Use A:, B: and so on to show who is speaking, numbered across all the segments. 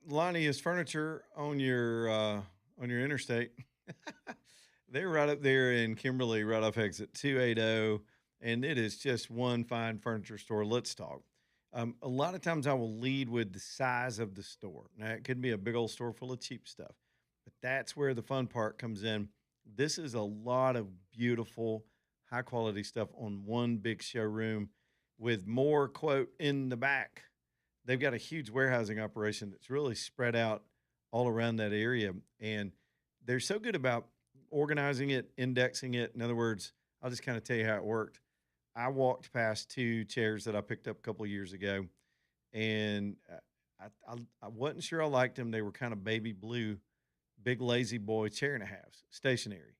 A: Lonnie's Furniture on your interstate. They're right up there in Kimberly, right off exit 280, and it is just one fine furniture store. Let's talk. A lot of times I will lead with the size of the store. Now, it could be a big old store full of cheap stuff, but that's where the fun part comes in. This is a lot of beautiful, high quality stuff on one big showroom with more, quote, in the back. They've got a huge warehousing operation that's really spread out all around that area. And they're so good about organizing it, indexing it. In other words, I'll just kind of tell you how it worked. I walked past two chairs that I picked up a couple of years ago, and I wasn't sure I liked them. They were kind of baby blue, big lazy boy chair and a halves, stationary.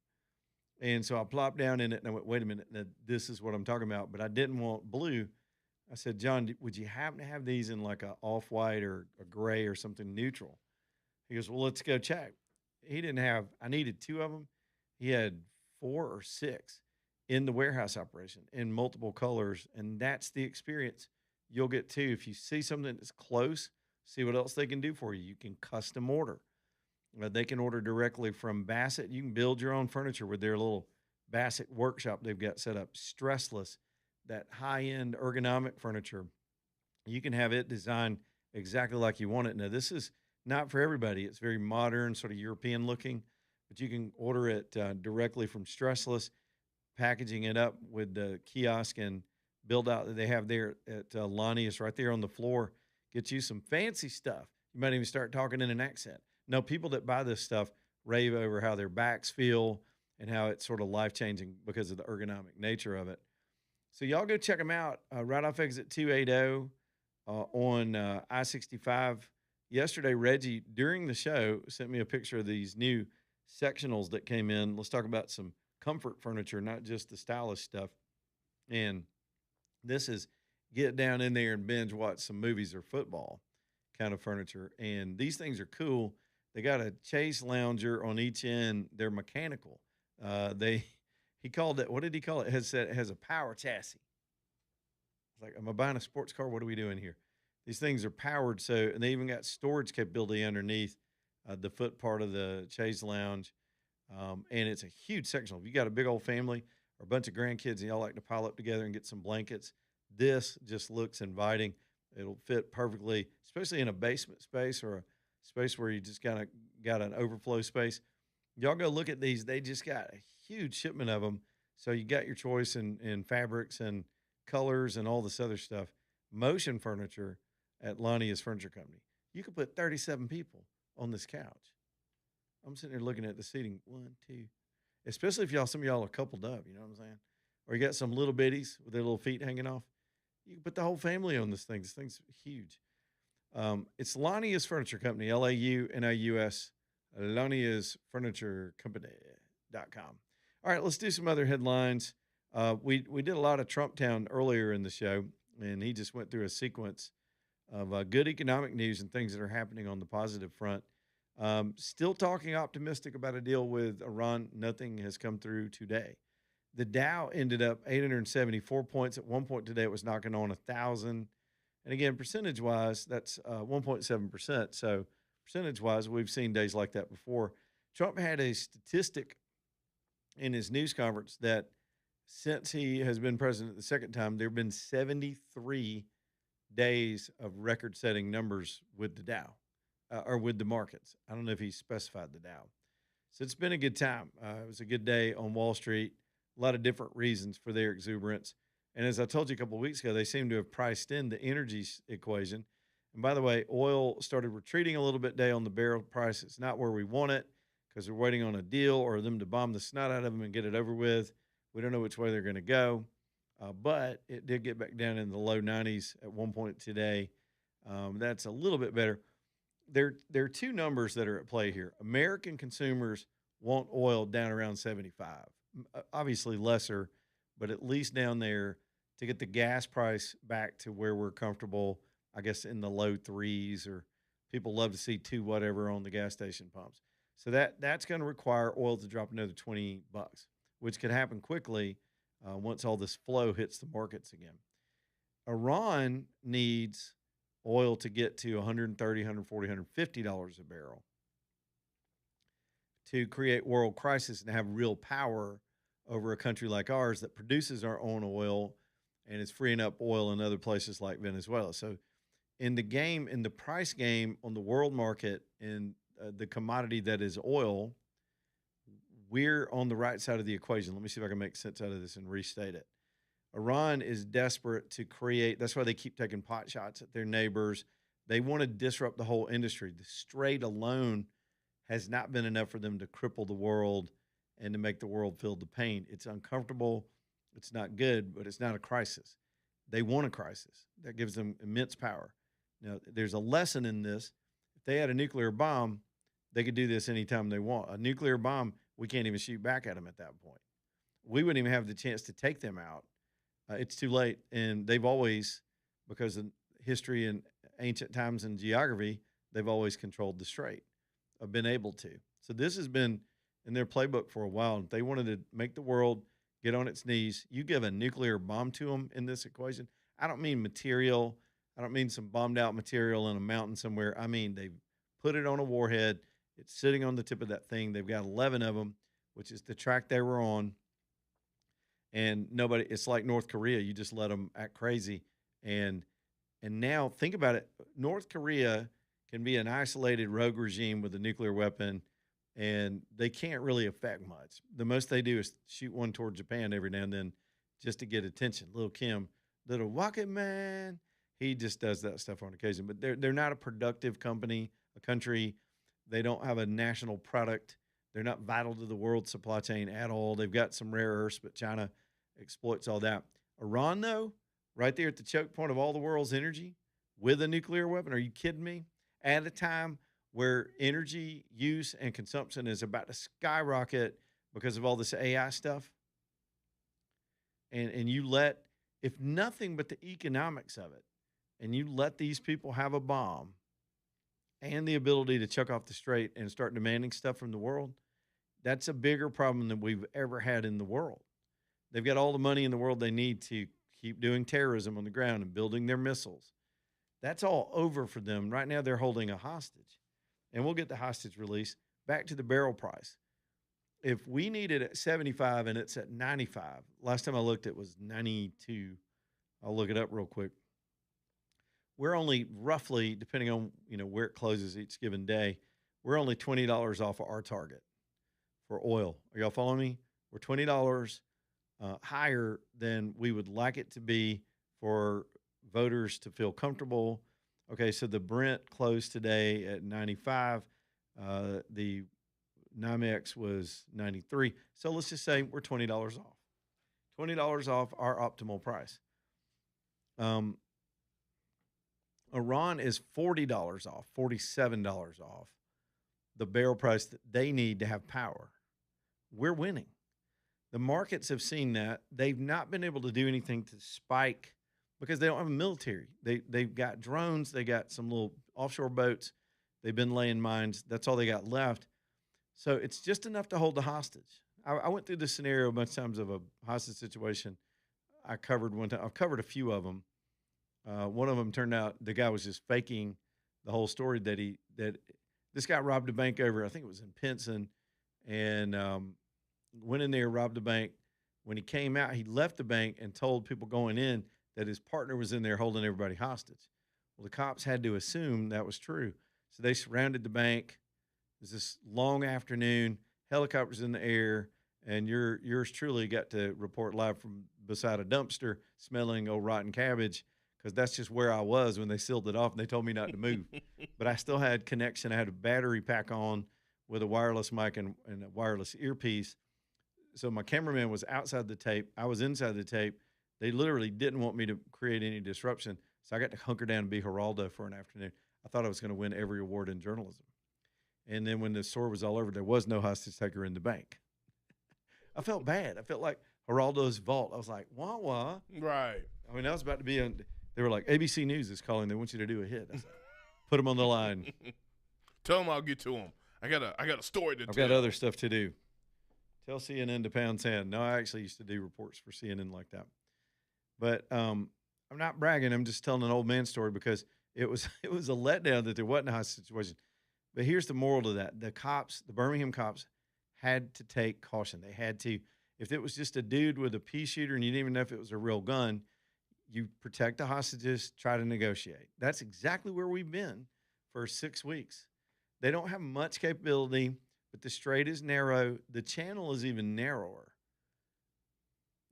A: And so I plopped down in it and I went, wait a minute, now this is what I'm talking about. But I didn't want blue. I said, John, would you happen to have these in like a off white or a gray or something neutral? He goes, well, let's go check. He didn't have, I needed two of them. He had four or six in the warehouse operation in multiple colors. And that's the experience you'll get too. If you see something that's close, see what else they can do for you. You can custom order. They can order directly from Bassett. You can build your own furniture with their little Bassett workshop they've got set up, stressless, that high end ergonomic furniture. You can have it designed exactly like you want it. Now, this is not for everybody. It's very modern, sort of European looking, but you can order it directly from Stressless, packaging it up with the kiosk and build out that they have there at Lonnie's right there on the floor. Get you some fancy stuff. You might even start talking in an accent. No, people that buy this stuff rave over how their backs feel and how it's sort of life changing because of the ergonomic nature of it. So y'all go check them out right off exit 280 on I 65. Yesterday, Reggie, during the show, sent me a picture of these new sectionals that came in. Let's talk about some comfort furniture, not just the stylish stuff. And this is get down in there and binge watch some movies or football kind of furniture. And these things are cool. They got a chase lounger on each end. They're mechanical. They he called it, what did he call it? It has a power chassis. It's like, am I buying a sports car? What are we doing here? These things are powered, so and they even got storage capability underneath the foot part of the chaise lounge, and it's a huge sectional. If you got a big old family or a bunch of grandkids and y'all like to pile up together and get some blankets, this just looks inviting. It'll fit perfectly, especially in a basement space or a space where you just kind of got an overflow space. Y'all go look at these. They just got a huge shipment of them. So you got your choice in fabrics and colors and all this other stuff. Motion furniture at Lonnie's Furniture Company. You could put 37 people on this couch. I'm sitting there looking at the seating. One, two. Especially if some of y'all are coupled up, you know what I'm saying? Or you got some little bitties with their little feet hanging off. You can put the whole family on this thing. This thing's huge. It's Lonnie's Furniture Company, Launius, Lonnie's Furniture Company.com. All right, let's do some other headlines. We did a lot of Trump Town earlier in the show, and he just went through a sequence of good economic news and things that are happening on the positive front. Still talking optimistic about a deal with Iran. Nothing has come through today. The Dow ended up 874 points. At one point today, it was knocking on 1,000. And again, percentage wise, that's 1.7%. So, percentage wise, we've seen days like that before. Trump had a statistic in his news conference that since he has been president the second time, there have been 73 days of record setting numbers with the Dow or with the markets. I don't know if he specified the Dow. So it's been a good time. It was a good day on Wall Street. A lot of different reasons for their exuberance. And as I told you a couple of weeks ago, they seem to have priced in the energy equation. And by the way, oil started retreating a little bit today on the barrel price. It's not where we want it because we're waiting on a deal or them to bomb the snot out of them and get it over with. We don't know which way they're going to go. But it did get back down in the low 90s at one point today. That's a little bit better. There are two numbers that are at play here. American consumers want oil down around 75, obviously lesser, but at least down there to get the gas price back to where we're comfortable, I guess in the low threes, or people love to see two whatever on the gas station pumps. So that's going to require oil to drop another 20 bucks, which could happen quickly once all this flow hits the markets again. Iran needs oil to get to 130, 140, $150 a barrel to create world crisis and have real power over a country like ours that produces our own oil and is freeing up oil in other places like Venezuela. So in the game, in the price game on the world market, in the commodity that is oil, we're on the right side of the equation. Let me see if I can make sense out of this and restate it. Iran is desperate to create, that's why they keep taking pot shots at their neighbors. They want to disrupt the whole industry. The Strait alone has not been enough for them to cripple the world and to make the world feel the pain. It's uncomfortable. It's not good, but it's not a crisis. They want a crisis. That gives them immense power. Now, there's a lesson in this. If they had a nuclear bomb, they could do this anytime they want. A nuclear bomb, we can't even shoot back at them at that point. We wouldn't even have the chance to take them out. It's too late. And they've always, because of history and ancient times and geography, they've always controlled the strait, have been able to. So this has been in their playbook for a while. If they wanted to make the world get on its knees, you give a nuclear bomb to them in this equation. I don't mean material. I don't mean some bombed out material in a mountain somewhere. I mean, they've put it on a warhead. It's sitting on the tip of that thing. They've got 11 of them, which is the track they were on. And nobody, it's like North Korea. You just let them act crazy. And now think about it. North Korea can be an isolated rogue regime with a nuclear weapon, and they can't really affect much. The most they do is shoot one toward Japan every now and then just to get attention. Little Kim, little rocket man, he just does that stuff on occasion. But they're not a productive a country. They don't have a national product. They're not vital to the world supply chain at all. They've got some rare earths, but China exploits all that. Iran, though, right there at the choke point of all the world's energy with a nuclear weapon. Are you kidding me? At a time where energy use and consumption is about to skyrocket because of all this AI stuff. And you let, if nothing but the economics of it, and you let these people have a bomb and the ability to chuck off the strait and start demanding stuff from the world, that's a bigger problem than we've ever had in the world. They've got all the money in the world they need to keep doing terrorism on the ground and building their missiles. That's all over for them. Right now, they're holding a hostage. And we'll get the hostage release. Back to the barrel price. If we need it at 75 and it's at 95, last time I looked, it was 92. I'll look it up real quick. We're only roughly, depending on where it closes each given day, we're only $20 off of our target for oil. Are y'all following me? We're $20 higher than we would like it to be for voters to feel comfortable. Okay, so the Brent closed today at 95. The NYMEX was 93. So let's just say we're $20 off. $20 off our optimal price. Iran is $40 off, $47 off the barrel price that they need to have power. We're winning. The markets have seen that. They've not been able to do anything to spike because they don't have a military. They've got drones. They got some little offshore boats. They've been laying mines. That's all they got left. So it's just enough to hold the hostage. I went through this scenario a bunch of times of a hostage situation. I covered one time. I've covered a few of them. One of them turned out the guy was just faking the whole story that this guy robbed a bank over, I think it was in Pinson, and went in there, robbed the bank. When he came out, he left the bank and told people going in that his partner was in there holding everybody hostage. Well, the cops had to assume that was true. So they surrounded the bank. It was this long afternoon, helicopters in the air, and yours truly got to report live from beside a dumpster smelling old rotten cabbage, because that's just where I was when they sealed it off and they told me not to move. But I still had connection. I had a battery pack on with a wireless mic and a wireless earpiece. So my cameraman was outside the tape. I was inside the tape. They literally didn't want me to create any disruption. So I got to hunker down and be Geraldo for an afternoon. I thought I was going to win every award in journalism. And then when the story was all over, there was no hostage taker in the bank. I felt bad. I felt like Geraldo's vault. I was like, wah, wah.
B: Right.
A: I mean, I was about to be on. They were like, ABC News is calling. They want you to do a hit. I was like, put them on the line.
B: Tell them I'll get to them. I got a story to tell.
A: I've got other stuff to do. Tell CNN to pound sand. No, I actually used to do reports for CNN like that. But I'm not bragging. I'm just telling an old man story, because it was it was a letdown that there wasn't a hostage situation. But here's the moral to that: the cops, the Birmingham cops, had to take caution. They had to. If it was just a dude with a pea shooter and you didn't even know if it was a real gun, you protect the hostages, try to negotiate. That's exactly where we've been for 6 weeks. They don't have much capability, but the strait is narrow. The channel is even narrower.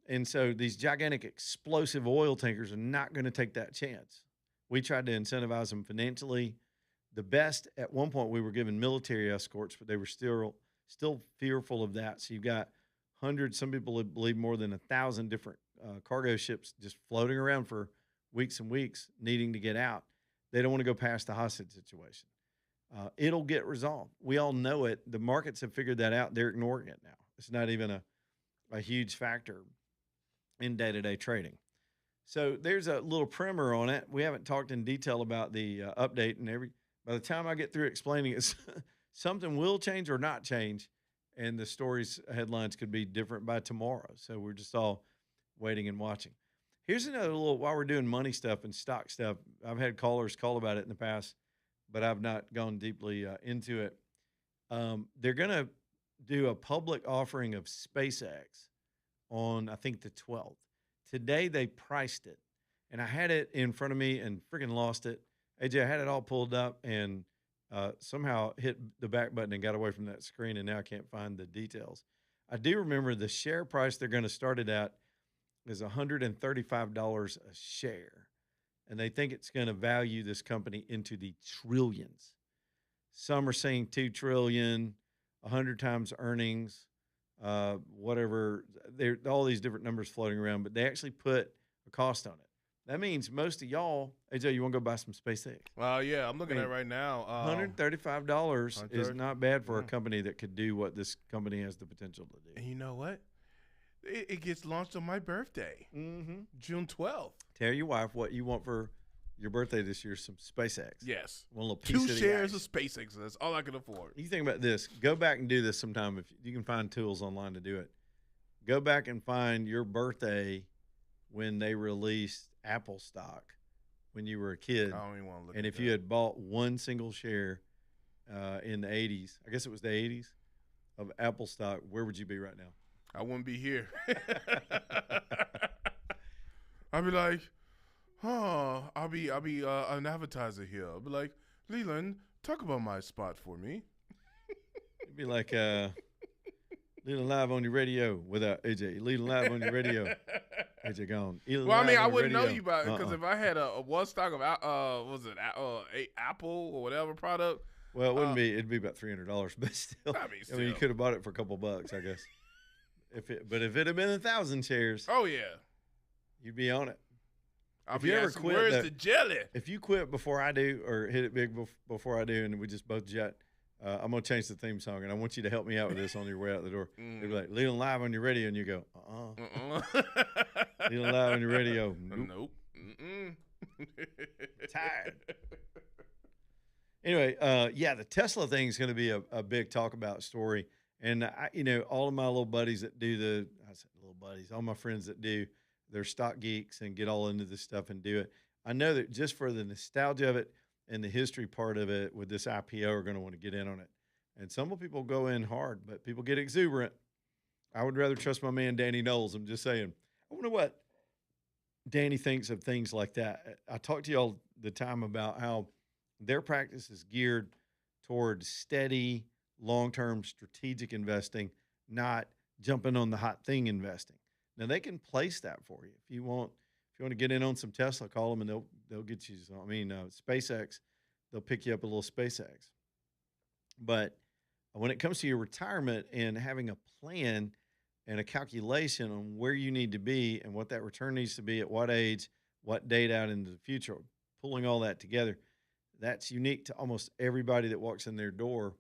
A: And so these gigantic explosive oil tankers are not going to take that chance. We tried to incentivize them financially. The best at one point we were given military escorts, but they were still fearful of that. So you've got hundreds, some people believe more than 1,000 different cargo ships just floating around for weeks and weeks, needing to get out. They don't want to go past the hostage situation. It'll get resolved. We all know it. The markets have figured that out. They're ignoring it now. It's not even a huge factor in day-to-day trading. So there's a little primer on it. We haven't talked in detail about the update, and by the time I get through explaining it, something will change or not change, and the story's headlines could be different by tomorrow. So we're just all waiting and watching. Here's another little, while we're doing money stuff and stock stuff, I've had callers call about it in the past, but I've not gone deeply into it. They're going to do a public offering of SpaceX on, I think, the 12th. Today they priced it, and I had it in front of me and freaking lost it. AJ, I had it all pulled up and somehow hit the back button and got away from that screen, and now I can't find the details. I do remember the share price they're going to start it at is $135 a share, and they think it's going to value this company into the trillions. Some are saying 2 trillion, 100 times earnings, whatever. There all these different numbers floating around, but they actually put a cost on it. That means most of y'all, AJ, you want to go buy some SpaceX?
B: Yeah, I'm looking at it right now.
A: $135 is not bad for a company that could do what this company has the potential to do.
B: And you know what? It gets launched on my birthday, June 12th.
A: Tell your wife what you want for your birthday this year, some SpaceX.
B: Yes.
A: One little piece
B: 2
A: of
B: shares of SpaceX. That's all I can afford.
A: You think about this. Go back and do this sometime if you can find tools online to do it. Go back and find your birthday when they released Apple stock when you were a kid.
B: I don't even want to look
A: and
B: at
A: if you had bought one single share in the 80s, I guess it was the 80s, of Apple stock, where would you be right now?
B: I wouldn't be here. I'd be like, I'll be an advertiser here. I'll be like, Leland, talk about my spot for me.
A: It'd be like Leland live on your radio without AJ. Leland live on your radio. AJ gone.
B: Well, I mean, I wouldn't know you about it because if I had a one stock of Apple or whatever product.
A: Well, it wouldn't be. It'd be about $300, but still.
B: I
A: mean, you could have bought it for a couple bucks, I guess. But if it had been 1,000 shares,
B: oh yeah,
A: you'd be on it.
B: If you ever quit, where's the jelly?
A: If you quit before I do, or hit it big before I do, and we just both jet, I'm gonna change the theme song, and I want you to help me out with this on your way out the door. It'd be like Leland live on your radio, and you go, Leland live on your radio.
B: Nope.
A: Tired. Anyway, the Tesla thing is going to be a big talk about story. And all of my little buddies that do all my friends that do, they're stock geeks and get all into this stuff and do it. I know that just for the nostalgia of it and the history part of it with this IPO are going to want to get in on it. And some people go in hard, but people get exuberant. I would rather trust my man, Danny Knowles. I'm just saying. I wonder what Danny thinks of things like that. I talk to y'all the time about how their practice is geared towards steady, long-term strategic investing, not jumping on the hot thing investing. Now they can place that for you if you want. If you want to get in on some Tesla, call them and they'll get you some. SpaceX, they'll pick you up a little SpaceX. But when it comes to your retirement and having a plan and a calculation on where you need to be and what that return needs to be at what age, what date out into the future, pulling all that together, that's unique to almost everybody that walks in their door.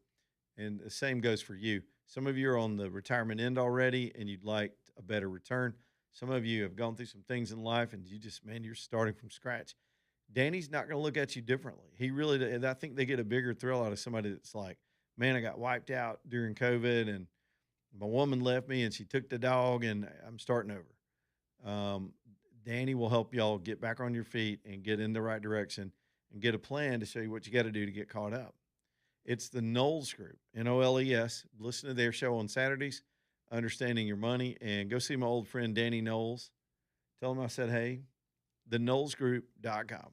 A: And the same goes for you. Some of you are on the retirement end already and you'd like a better return. Some of you have gone through some things in life and you're starting from scratch. Danny's not going to look at you differently. He really, I think they get a bigger thrill out of somebody that's like, man, I got wiped out during COVID and my woman left me and she took the dog and I'm starting over. Danny will help y'all get back on your feet and get in the right direction and get a plan to show you what you got to do to get caught up. It's the Knowles Group, Noles. Listen to their show on Saturdays, Understanding Your Money, and go see my old friend Danny Knowles. Tell him I said, hey, theknowlesgroup.com.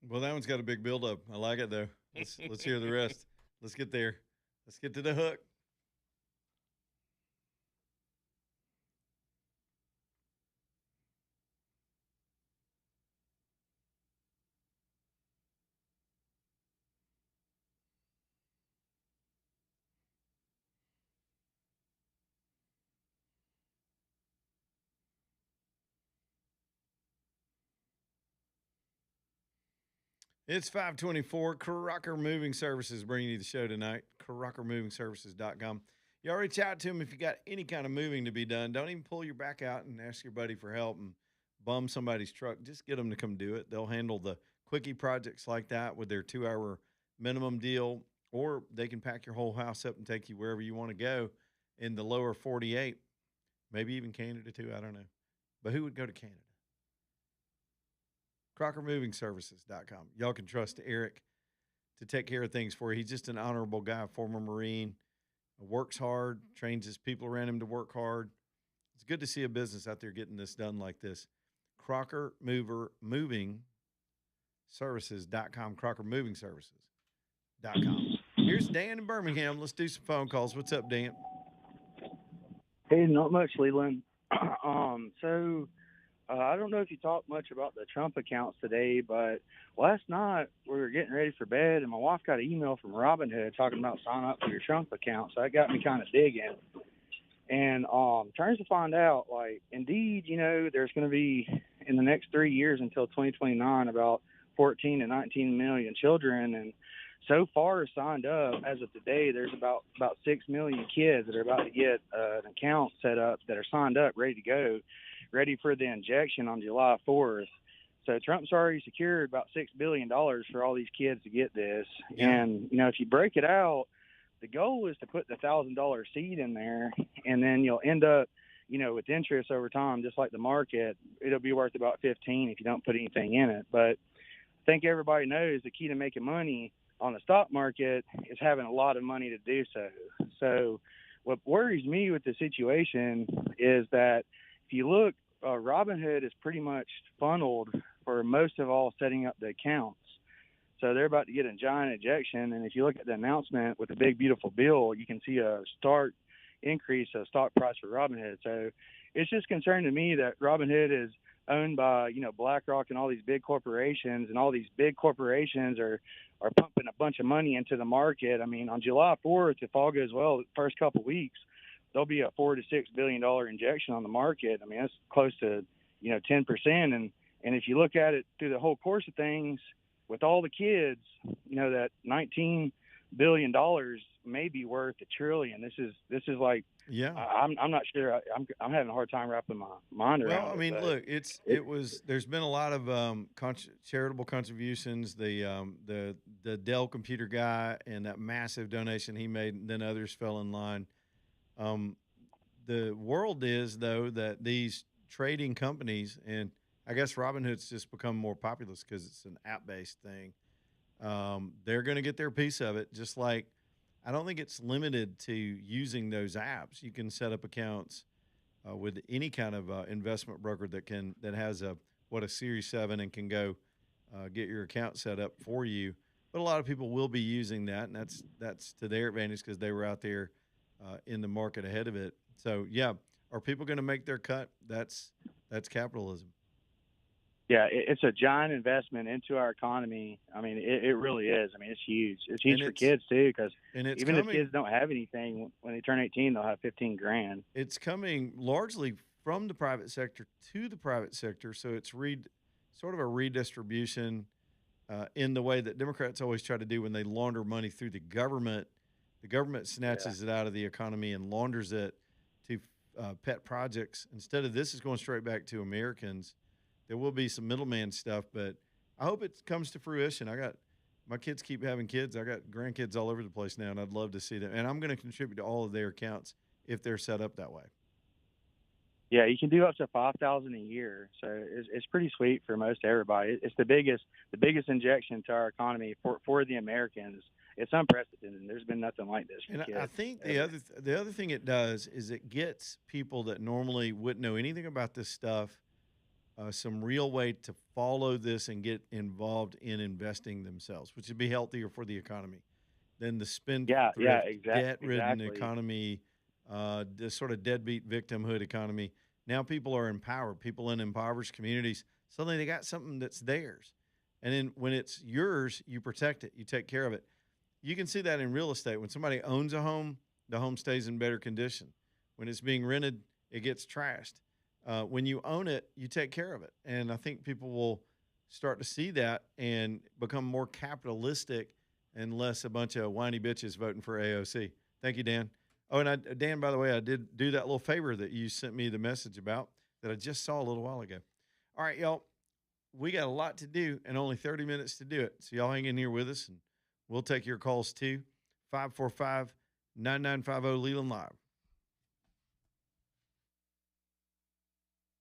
A: Well, that one's got a big buildup. I like it though. Let's hear the rest. Let's get there. Let's get to the hook. It's 524. Crocker Moving Services bringing you the show tonight. CrockerMovingServices.com. Y'all reach out to them if you got any kind of moving to be done. Don't even pull your back out and ask your buddy for help and bum somebody's truck. Just get them to come do it. They'll handle the quickie projects like that with their 2 hour minimum deal, or they can pack your whole house up and take you wherever you want to go in the lower 48. maybe even Canada too. I don't know. But who would go to Canada? CrockerMovingServices.com. Y'all can trust Eric to take care of things for you. He's just an honorable guy, former Marine, works hard, trains his people around him to work hard. It's good to see a business out there getting this done like this. Crocker Mover Moving Services.com, Crocker Moving Services.com. Here's Dan in Birmingham. Let's do some phone calls. What's up, Dan?
C: Hey, not much, Leland. I don't know if you talked much about the Trump accounts today, but last night we were getting ready for bed, and my wife got an email from Robinhood talking about signing up for your Trump account. So that got me kind of digging. And turns to find out, like, indeed, there's going to be in the next 3 years until 2029 about 14 to 19 million children, and so far signed up as of today, there's about 6 million kids that are about to get an account set up that are signed up, ready to go, ready for the injection on July 4th. So Trump's already secured about $6 billion for all these kids to get this.
A: Yeah.
C: And, if you break it out, the goal is to put the $1,000 seed in there, and then you'll end up, with interest over time, just like the market, it'll be worth about 15 if you don't put anything in it. But I think everybody knows the key to making money on the stock market is having a lot of money to do so. So what worries me with the situation is that if you look, Robinhood is pretty much funneled for most of all setting up the accounts. So they're about to get a giant injection. And if you look at the announcement with the big, beautiful bill, you can see a stark increase of stock price for Robinhood. So it's just concerning to me that Robinhood is owned by, BlackRock and all these big corporations, and all these big corporations are pumping a bunch of money into the market. I mean, on July 4th, if all goes well, the first couple of weeks, there'll be a $4 to $6 billion injection on the market. I mean, that's close to, 10%. And if you look at it through the whole course of things, with all the kids, that $19 billion may be worth $1 trillion. This is like,
A: Yeah.
C: I'm not sure. I'm having a hard time wrapping my mind around it.
A: Well, I mean, look, there's been a lot of charitable contributions. The Dell computer guy and that massive donation he made, and then others fell in line. The world is, though, that these trading companies, and I guess Robinhood's just become more populous because it's an app-based thing. They're going to get their piece of it, just like I don't think it's limited to using those apps. You can set up accounts with any kind of investment broker that has a Series 7 and can go get your account set up for you. But a lot of people will be using that, and that's to their advantage because they were out there in the market ahead of it. So yeah, are people going to make their cut? That's capitalism.
C: Yeah, it's a giant investment into our economy. I mean, it really is. I mean, it's huge. It's huge for kids too, because even if kids don't have anything, when they turn 18, they'll have $15,000.
A: It's coming largely from the private sector to the private sector, so it's sort of a redistribution in the way that Democrats always try to do when they launder money through the government. The government snatches it out of the economy and launders it to pet projects. Instead of this is going straight back to Americans. There will be some middleman stuff, but I hope it comes to fruition. My kids keep having kids. I got grandkids all over the place now, and I'd love to see them. And I'm going to contribute to all of their accounts if they're set up that way.
C: Yeah, you can do up to $5,000 a year, so it's pretty sweet for most everybody. It's the biggest injection to our economy for the Americans. It's unprecedented. There's been nothing like this.
A: And I think the other thing it does is it gets people that normally wouldn't know anything about this stuff some real way to follow this and get involved in investing themselves, which would be healthier for the economy than the spendthrift, debt-ridden economy, the sort of deadbeat victimhood economy. Now people are empowered. People in impoverished communities, suddenly they got something that's theirs. And then when it's yours, you protect it. You take care of it. You can see that in real estate. When somebody owns a home, the home stays in better condition. When it's being rented, it gets trashed. When you own it, you take care of it. And I think people will start to see that and become more capitalistic and less a bunch of whiny bitches voting for AOC. Thank you, Dan. Oh, and Dan, by the way, I did do that little favor that you sent me the message about that I just saw a little while ago. All right, y'all, we got a lot to do and only 30 minutes to do it. So y'all hang in here with us, and we'll take your calls too. 545-9950 Leland Live.